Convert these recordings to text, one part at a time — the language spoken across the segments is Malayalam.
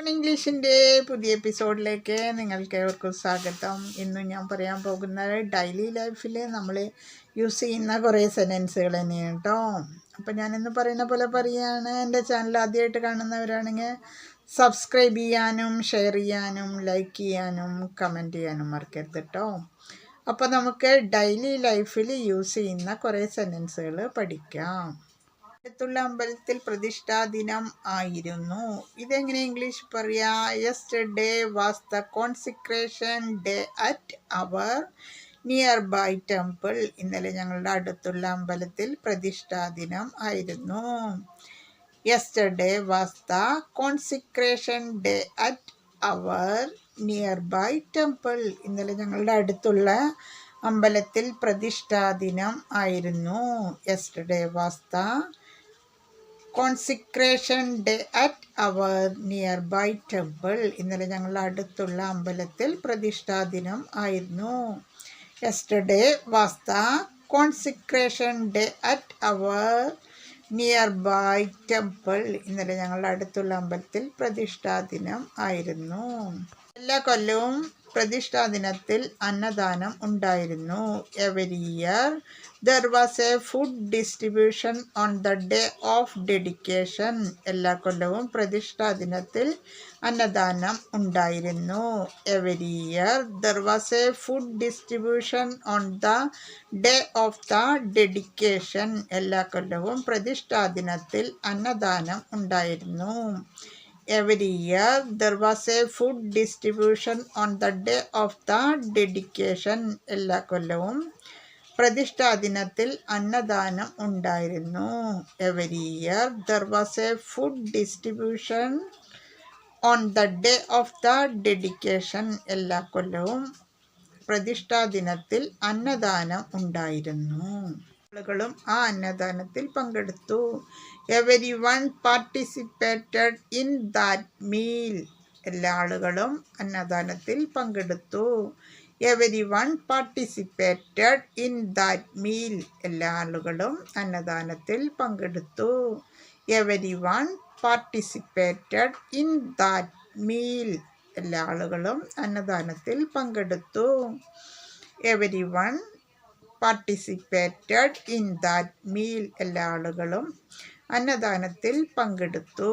ഇംഗ്ലീഷിൻ്റെ പുതിയ എപ്പിസോഡിലേക്ക് നിങ്ങൾക്ക് ഏവർക്കും സ്വാഗതം. ഇന്ന് ഞാൻ പറയാൻ പോകുന്നത് ഡെയിലി ലൈഫിൽ നമ്മൾ യൂസ് ചെയ്യുന്ന കുറേ സെൻറ്റൻസുകൾ തന്നെയാണ് കേട്ടോ. അപ്പോൾ ഞാനിന്ന് പറയുന്ന പോലെ പറയുകയാണ്. എൻ്റെ ചാനൽ ആദ്യമായിട്ട് കാണുന്നവരാണെങ്കിൽ സബ്സ്ക്രൈബ് ചെയ്യാനും ഷെയർ ചെയ്യാനും ലൈക്ക് ചെയ്യാനും കമൻറ്റ് ചെയ്യാനും മറക്കരുത് കേട്ടോ. അപ്പോൾ നമുക്ക് ഡെയിലി ലൈഫിൽ യൂസ് ചെയ്യുന്ന കുറേ സെൻറ്റൻസുകൾ പഠിക്കാം. അടുത്തുള്ള അമ്പലത്തിൽ പ്രതിഷ്ഠാ ദിനം ആയിരുന്നു. ഇതെങ്ങനെ ഇംഗ്ലീഷ് പറയാ? Yesterday was the consecration day at our nearby temple. ഇന്നലെ ഞങ്ങളുടെ അടുത്തുള്ള അമ്പലത്തിൽ പ്രതിഷ്ഠാ ദിനം ആയിരുന്നു. Yesterday was the consecration day at our nearby temple. ഇന്നലെ ഞങ്ങളുടെ അടുത്തുള്ള അമ്പലത്തിൽ പ്രതിഷ്ഠാ ദിനം ആയിരുന്നു. Yesterday was the consecration day at our nearby temple. ഇന്നലെ ഞങ്ങളുടെ അടുത്തുള്ള അമ്പലത്തിൽ പ്രതിഷ്ഠാ ദിനം ആയിരുന്നു. Yesterday was the consecration day at our nearby temple. ഇന്നലെ ഞങ്ങളുടെ അടുത്തുള്ള അമ്പലത്തിൽ പ്രതിഷ്ഠാ ദിനം ആയിരുന്നു. എല്ലാ കൊല്ലവും പ്രതിഷ്ഠാ ദിനത്തിൽ അന്നദാനം ഉണ്ടായിരുന്നു. Every year there was A food distribution on the day of dedication. എല്ലാ കൊല്ലവും പ്രതിഷ്ഠാ ദിനത്തിൽ അന്നദാനം ഉണ്ടായിരുന്നു. Every year there was A food distribution on the day of the dedication. എല്ലാ കൊല്ലവും പ്രതിഷ്ഠാ ദിനത്തിൽ അന്നദാനം ഉണ്ടായിരുന്നു. Every year there was a food distribution on the day of the dedication. എല്ലാ കൊല്ലവും പ്രതിഷ്ഠാ ദിനത്തിൽ അന്നദാനം ഉണ്ടായിരുന്നു. Every year there was a food distribution on the day of the dedication. എല്ലാ കൊല്ലവും പ്രതിഷ്ഠാ ദിനത്തിൽ അന്നദാനം ഉണ്ടായിരുന്നു. ആളുകളും ആ അന്നദാനത്തിൽ പങ്കെടുത്തു. Every one participated in that meal. എല്ലാ ആളുകളും അന്നദാനത്തിൽ പങ്കെടുത്തു. Every one participated in that meal. എല്ലാ ആളുകളും അന്നദാനത്തിൽ പങ്കെടുത്തു. Every one participated in that meal. എല്ലാ ആളുകളും അന്നദാനത്തിൽ പങ്കെടുത്തു. Every one participated in that meal. എല്ലാ ആളുകളും അന്നദാനത്തിൽ പങ്കെടുത്തു.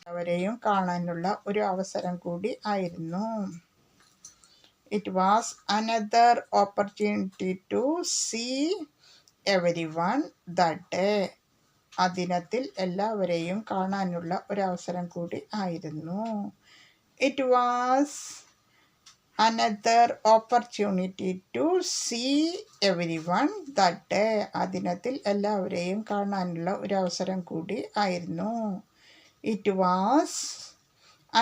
അവരെയും കാണാനുള്ള ഒരു അവസരം കൂടി ആയിരുന്നു. It was another opportunity to see everyone that day. ആ ദിനത്തിൽ എല്ലാവരെയും കാണാനുള്ള ഒരു അവസരം കൂടി ആയിരുന്നു. It was another opportunity to see everyone that day. ആ ദിനത്തിൽ എല്ലാവരെയും കാണാനുള്ള ഒരു അവസരം കൂടി ആയിരുന്നു. It was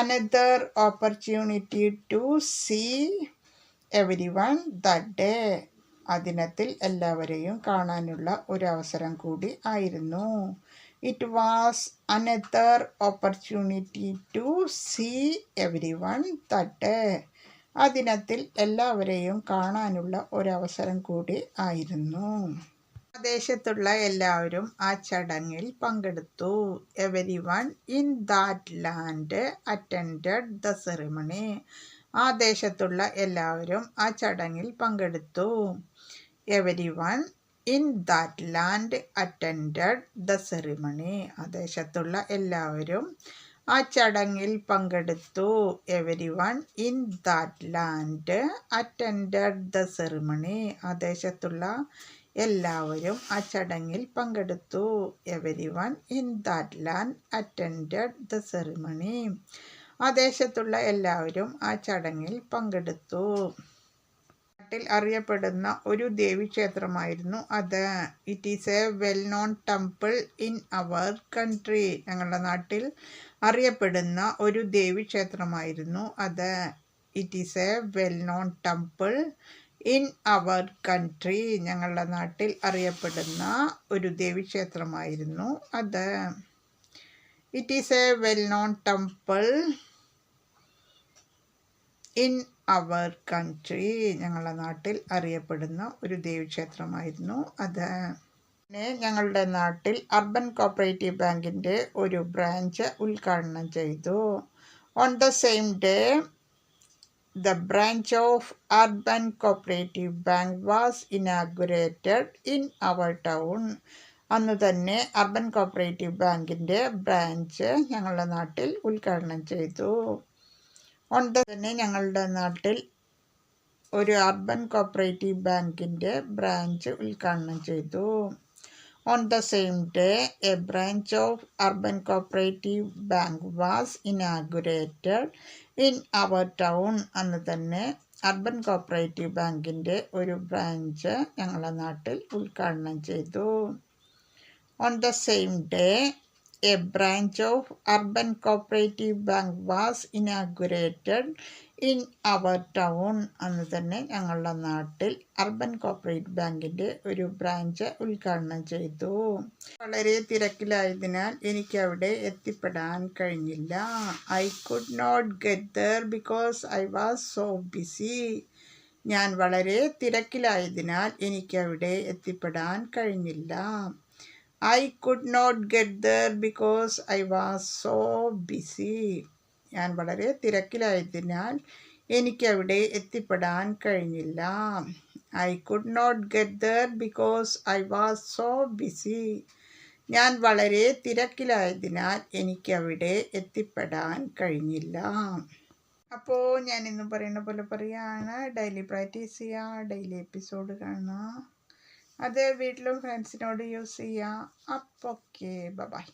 another opportunity to see everyone that day. ആ ദിനത്തിൽ എല്ലാവരെയും കാണാനുള്ള ഒരു അവസരം കൂടി ആയിരുന്നു. It was another opportunity to see everyone that day. ആ ദിനത്തിൽ എല്ലാവരെയും കാണാനുള്ള ഒരവസരം കൂടി ആയിരുന്നു. ആ ദേശത്തുള്ള എല്ലാവരും ആ ചടങ്ങിൽ പങ്കെടുത്തു. Every one in that land attended the ceremony. ആ ദേശത്തുള്ള എല്ലാവരും ആ ചടങ്ങിൽ പങ്കെടുത്തു. Every one in that land attended the ceremony. ആ ദേശത്തുള്ള എല്ലാവരും ആ ചടങ്ങിൽ പങ്കെടുത്തു. Every one in that land attended the ceremony. ആ ദേശത്തുള്ള എല്ലാവരും ആ ചടങ്ങിൽ പങ്കെടുത്തു. Every one in that land attended the ceremony. ആ ദേശത്തുള്ള എല്ലാവരും ആ ചടങ്ങിൽ പങ്കെടുത്തു. നാട്ടിൽ അറിയപ്പെടുന്ന ഒരു ദേവീക്ഷേത്രമായിരുന്നു അത്. It is a well known temple in our country. ഞങ്ങളുടെ നാട്ടിൽ അറിയപ്പെടുന്ന ഒരു ദേവീക്ഷേത്രമായിരുന്നു അത്. It is a well known temple in our country. ഞങ്ങളുടെ നാട്ടിൽ അറിയപ്പെടുന്ന ഒരു ദേവീക്ഷേത്രമായിരുന്നു അത്. It is a well known temple in our country. ഞങ്ങളുടെ നാട്ടിൽ അറിയപ്പെടുന്ന ഒരു ദേവീക്ഷേത്രമായിരുന്നു അത്. പിന്നെ ഞങ്ങളുടെ നാട്ടിൽ അർബൻ കോപ്പറേറ്റീവ് ബാങ്കിൻ്റെ ഒരു ബ്രാഞ്ച് ഉദ്ഘാടനം ചെയ്തു. On the same day, the branch of Urban Cooperative Bank was inaugurated in our town. അന്ന് തന്നെ അർബൻ കോപ്പറേറ്റീവ് ബാങ്കിൻ്റെ ബ്രാഞ്ച് ഞങ്ങളുടെ നാട്ടിൽ ഉദ്ഘാടനം ചെയ്തു. തന്നെ ഞങ്ങളുടെ നാട്ടിൽ ഒരു അർബൻ കോപ്പറേറ്റീവ് ബാങ്കിൻ്റെ ബ്രാഞ്ച് ഉദ്ഘാടനം ചെയ്തു. On the same day, a branch of Urban Cooperative Bank was inaugurated in our town. അന്ന് തന്നെ അർബൻ കോപ്പറേറ്റീവ് ബാങ്കിൻ്റെ ഒരു ബ്രാഞ്ച് ഞങ്ങളുടെ നാട്ടിൽ ഉദ്ഘാടനം ചെയ്തു. On the same day, a branch of Urban Cooperative Bank was inaugurated in our town. അന്ന് തന്നെ ഞങ്ങളുടെ നാട്ടിൽ അർബൻ കോപ്പറേറ്റീവ് ബാങ്കിൻ്റെ ഒരു ബ്രാഞ്ച് ഉദ്ഘാടനം ചെയ്തു. വളരെ തിരക്കിലായതിനാൽ എനിക്ക് അവിടെ എത്തിപ്പെടാൻ കഴിഞ്ഞില്ല. I could not get there because I was so busy. ഞാൻ വളരെ തിരക്കിലായതിനാൽ എനിക്ക് അവിടെ എത്തിപ്പെടാൻ കഴിഞ്ഞില്ല. I could not get there because I was so busy. ഞാൻ വളരെ തിരക്കിലായതിനാൽ എനിക്കവിടെ എത്തിപ്പെടാൻ കഴിഞ്ഞില്ല. I could not get there because I was so busy. ഞാൻ വളരെ തിരക്കിലായതിനാൽ എനിക്കവിടെ എത്തിപ്പെടാൻ കഴിഞ്ഞില്ല. അപ്പോൾ ഞാൻ ഇന്ന് പറയുന്ന പോലെ പറയുകയാണ്, ഡെയിലി പ്രാക്ടീസ് ചെയ്യുക, ഡെയിലി എപ്പിസോഡ് കാണുക, അത് വീട്ടിലും ഫ്രണ്ട്സിനോട് യൂസ് ചെയ്യുക. അപ്പോൾ ഓക്കെ, ബൈ.